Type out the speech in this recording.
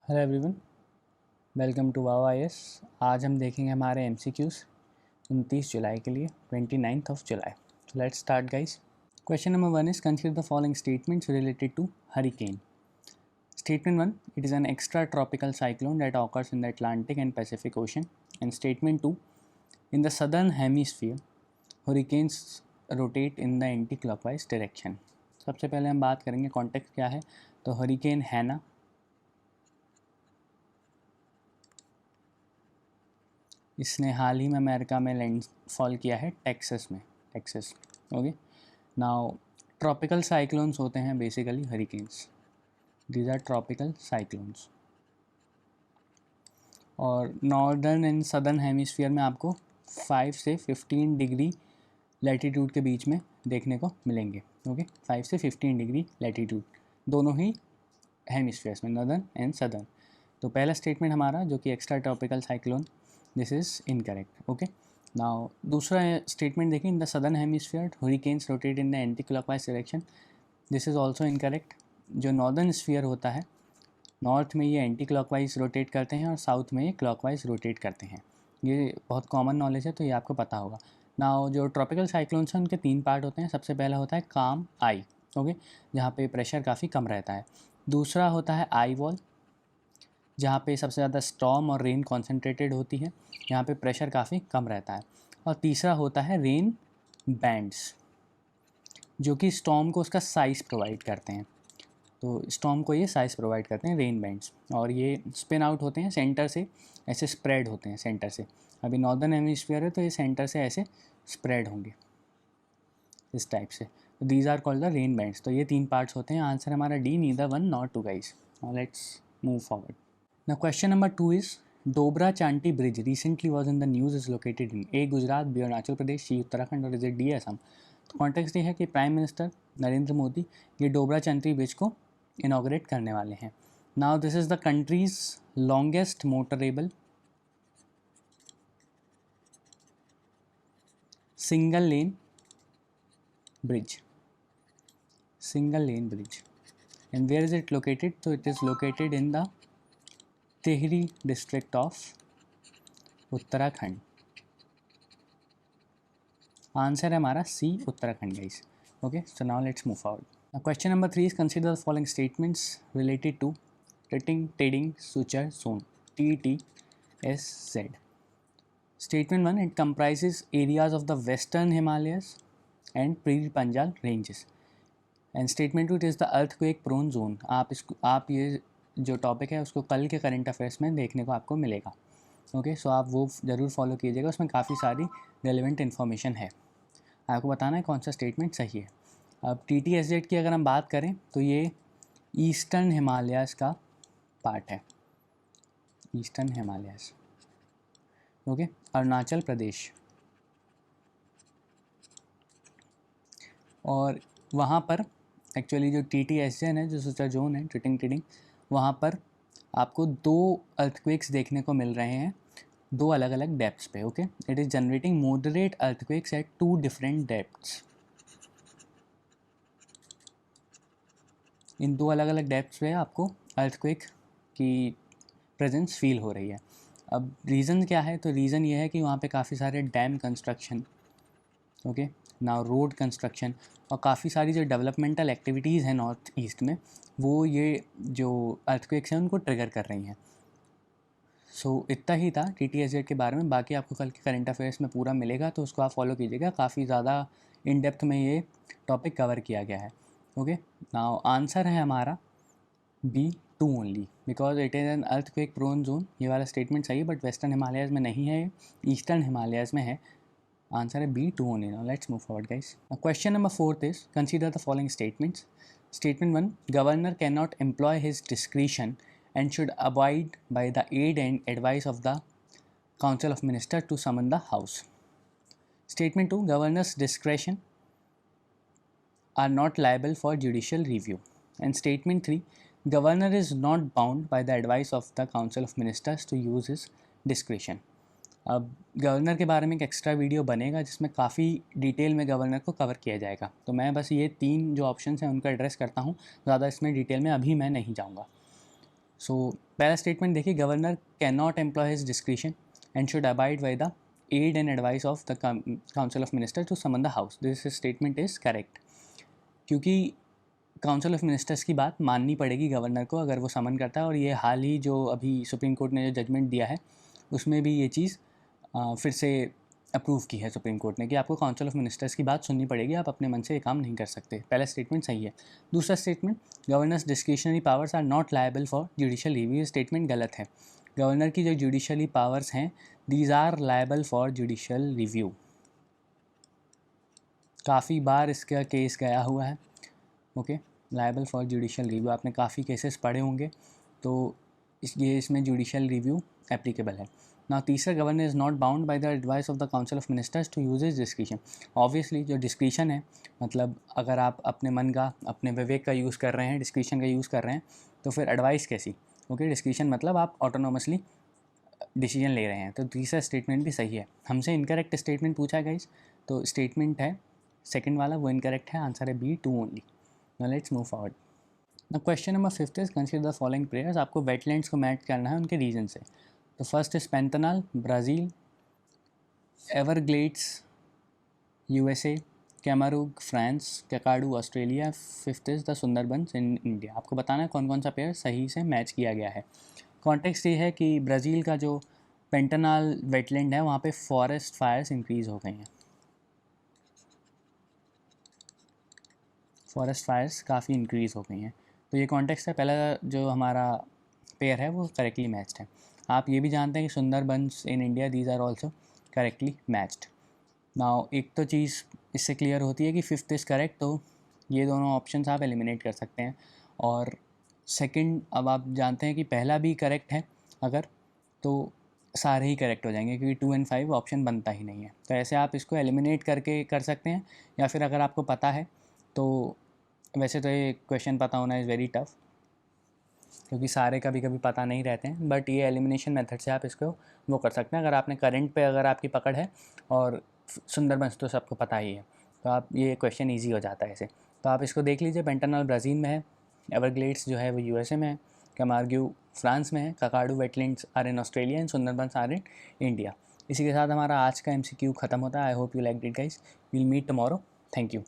Hello everyone, welcome to Wow IAS. आज हम देखेंगे हमारे एमसीक्यूज़ 29 जुलाई के लिए 29th of July. Let's start guys. Question number 1 is consider the following statements related to hurricane. Statement 1, it is an extra tropical cyclone that occurs in the Atlantic and Pacific Ocean. And statement 2, in the southern hemisphere, hurricanes rotate in the anti-clockwise direction. सबसे पहले हम बात करेंगे context क्या है। तो hurricane हैना इसने हाल ही में अमेरिका में लैंडफॉल किया है टेक्सास में। ओके। नाउ ट्रॉपिकल साइक्लोन्स होते हैं basically hurricanes. These are tropical cyclones. और नॉर्दर्न एंड सदर्न हेमिस्फीयर में आपको 5 से 15 डिग्री लैटीट्यूड के बीच में देखने को मिलेंगे। ओके, 5 से 15 डिग्री लैटीट्यूड दोनों ही हेमिस्फीयर्स में, नॉर्दर्न एंड सदर्न। तो पहला स्टेटमेंट हमारा जो कि extra tropical cyclone, this is incorrect. Okay. Now दूसरा स्टेटमेंट देखिए, in the southern hemisphere hurricanes rotate in the anti clockwise direction, this is also incorrect. जो नॉर्दर्न स्फीयर होता है, नॉर्थ में ये एंटी क्लॉकवाइज रोटेट करते हैं और साउथ में ये क्लॉकवाइज रोटेट करते हैं। ये बहुत कॉमन नॉलेज है, तो ये आपको पता होगा। नाउ जो ट्रॉपिकल साइक्लोन्स हैं उनके 3 पार्ट होते हैं। सबसे पहला होता है काम आई, ओके, जहाँ पे प्रेशर काफ़ी कम रहता है। दूसरा होता है आई वॉल, जहाँ पे सबसे ज़्यादा स्टॉर्म और रेन कॉन्सेंट्रेटेड होती है, यहाँ पे प्रेशर काफ़ी कम रहता है। और तीसरा होता है रेन बैंड्स, जो कि स्टॉर्म को उसका साइज़ प्रोवाइड करते हैं। तो स्टॉर्म को ये साइज़ प्रोवाइड करते हैं रेन बैंड्स, और ये स्पिन आउट होते हैं सेंटर से, ऐसे स्प्रेड होते हैं सेंटर से। अभी नॉर्दर्न हेमिस्फीयर है तो ये सेंटर से ऐसे स्प्रेड होंगे इस टाइप से। तो these are called the rain bands. तो ये 3 पार्ट्स होते हैं। आंसर हमारा D, neither one nor two guys. Let's move forward. Now question number 2 is Dobra Chanti Bridge recently was in the news is located in A. Gujarat, B. Arunachal Pradesh, C. Uttarakhand और is it D. Assam। तो context ये है कि prime minister Narendra Modi ये डोबरा चंटी bridge को inaugurate करने वाले हैं। Now this is the country's longest motorable single lane bridge and where is it located. तो it is located in the Tehri district of Uttarakhand. Answer है हमारा C, Uttarakhand guys. Okay, so now let's move forward. Question number 3 is consider the following statements related to Tuting Tidding suture zone TTSZ। Statement 1, it comprises areas of the western Himalayas and Pir Panjal ranges. And statement 2, it is the earthquake prone zone. आप ये जो topic है उसको कल के current affairs में देखने को आपको मिलेगा। ओके, सो आप वो ज़रूर फॉलो कीजिएगा, उसमें काफ़ी सारी रेलिवेंट इन्फॉर्मेशन है। आपको बताना है कौन सा स्टेटमेंट सही है। अब TTSZ की अगर हम बात करें तो ये ईस्टर्न हिमालयाज़ का पार्ट है। Eastern Himalayas, okay, Arunachal Pradesh. और वहाँ पर एक्चुअली जो TTSZ है, जो सुचर जोन है, टिटिंग टेडिंग, वहाँ पर आपको 2 अर्थक्वेक्स देखने को मिल रहे हैं, 2 अलग अलग डेप्थ्स पे। Okay, it is generating moderate earthquakes at 2 different depths. इन 2 अलग अलग डेप्थ्स पे आपको अर्थक्वेक की प्रेजेंस फील हो रही है। अब रीज़न क्या है? तो रीज़न ये है कि वहाँ पे काफ़ी सारे dam construction, okay, now road construction और काफ़ी सारी जो डेवलपमेंटल एक्टिविटीज़ हैं नॉर्थ ईस्ट में, वो ये जो अर्थक्वेक्स हैं उनको ट्रिगर कर रही हैं। सो इतना ही था TTSZ के बारे में। बाकी आपको कल के करंट अफेयर्स में पूरा मिलेगा, तो उसको आप फॉलो कीजिएगा। काफ़ी ज़्यादा इन डेप्थ में ये टॉपिक कवर किया गया है। ओके, नाउ आंसर है हमारा B2 only, because it is an earthquake prone zone. ये वाला स्टेटमेंट सही है, बट वेस्टर्न हिमालयाज़ में नहीं है, ईस्टर्न हिमालयाज़ में है। आंसर है B2 only. Now let's move forward guys. Question number 4 is consider the following statements. Statement 1, governor cannot employ his discretion and should abide by the aid and advice of the Council of Ministers to summon the House. Statement 2, governor's discretion are not liable for judicial review. And statement 3, governor is not bound by the advice of the Council of Ministers to use his discretion. अब governor के बारे में एक extra video बनेगा जिसमें काफ़ी detail में governor को कवर किया जाएगा। तो मैं बस ये 3 जो ऑप्शंस हैं उनको एड्रेस करता हूँ, ज़्यादा इसमें डिटेल में अभी मैं नहीं जाऊँगा। सो पहला स्टेटमेंट देखिए, governor can not employ his discretion and should abide by the aid and advice of the council of minister to summon the house. This statement is correct, क्योंकि काउंसिल ऑफ मिनिस्टर्स की बात माननी पड़ेगी governor को अगर वो समन करता है। और ये हाल ही जो अभी सुप्रीम कोर्ट ने जो जजमेंट दिया है उसमें भी ये चीज़ फिर से अप्रूव की है सुप्रीम कोर्ट ने कि आपको काउंसिल ऑफ मिनिस्टर्स की बात सुननी पड़ेगी, आप अपने मन से ये काम नहीं कर सकते। पहला स्टेटमेंट सही है। दूसरा statement, governor's discretionary powers are not liable for judicial review, ये स्टेटमेंट गलत है। गवर्नर की जो जुडिशली पावर्स हैं, these are liable for judicial review. काफ़ी बार इसका केस गया हुआ है। Okay, liable for judicial review, आपने काफ़ी केसेस पढ़े होंगे, तो इसमें जुडिशियल रिव्यू एप्लीकेबल है ना। तीसरा, governor is not bound by the advice of the council of ministers to use is discretion. Obviously जो डिस्क्रिशन है, मतलब अगर आप अपने मन का, अपने विवेक का यूज़ कर रहे हैं, डिस्क्रिशन का यूज़ कर रहे हैं, तो फिर एडवाइस कैसी। ओके, डिस्क्रिशन मतलब आप ऑटोनोमसली डिसीजन ले रहे हैं। तो तीसरा स्टेटमेंट भी सही है। हमसे इनकरेक्ट स्टेटमेंट पूछा है गाइस, तो स्टेटमेंट है सेकंड वाला वो इनकरेक्ट है, आंसर है B, 2 only. Now let's move forward. ना question number 5 is consider the following players. आपको वेटलैंड्स को मैच करना है उनके रीजन से। तो first is Pantanal Brazil, Everglades USA, Camargue France, Kakadu Australia, fifth is the Sundarbans in India. आपको बताना है कौन कौन सा पेयर सही से मैच किया गया है। कॉन्टेक्स्ट ये है कि ब्राज़ील का जो पैंथेनॉल वेटलैंड है वहाँ पे फॉरेस्ट फायर्स इंक्रीज़ हो गई हैं, फॉरेस्ट फायर्स काफ़ी इंक्रीज़ हो गई हैं। तो ये कॉन्टेक्स्ट है। पहला जो हमारा पेयर है वो करेक्टली मैच्ड है। आप ये भी जानते हैं कि Sundarbans in India these are also correctly matched. Now एक तो चीज़ इससे क्लियर होती है कि फिफ्थ इज़ करेक्ट, तो ये दोनों ऑप्शंस आप एलिमिनेट कर सकते हैं। और सेकंड, अब आप जानते हैं कि पहला भी करेक्ट है अगर, तो सारे ही करेक्ट हो जाएंगे, क्योंकि 2 और 5 ऑप्शन बनता ही नहीं है। तो ऐसे आप इसको एलिमिनेट करके कर सकते हैं, या फिर अगर आपको पता है तो, वैसे तो ये क्वेश्चन पता होना इज़ वेरी टफ, क्योंकि सारे कभी कभी पता नहीं रहते हैं, बट ये एलिमिनेशन मेथड से आप इसको वो कर सकते हैं। अगर आपने करंट पे अगर आपकी पकड़ है और सुंदरबंस तो सबको पता ही है, तो आप ये क्वेश्चन ईजी हो जाता है ऐसे। तो आप इसको देख लीजिए, पैंथेनॉल ब्राज़ील में है, एवरग्लेड्स जो है वो यूएसए में है, कैमारग्यू फ्रांस में है, Kakadu wetlands are in Australia and Sundarbans are in India. इसी के साथ हमारा आज का MCQ ख़त्म होता है। I hope you like it guys. Will meet tomorrow. Thank you.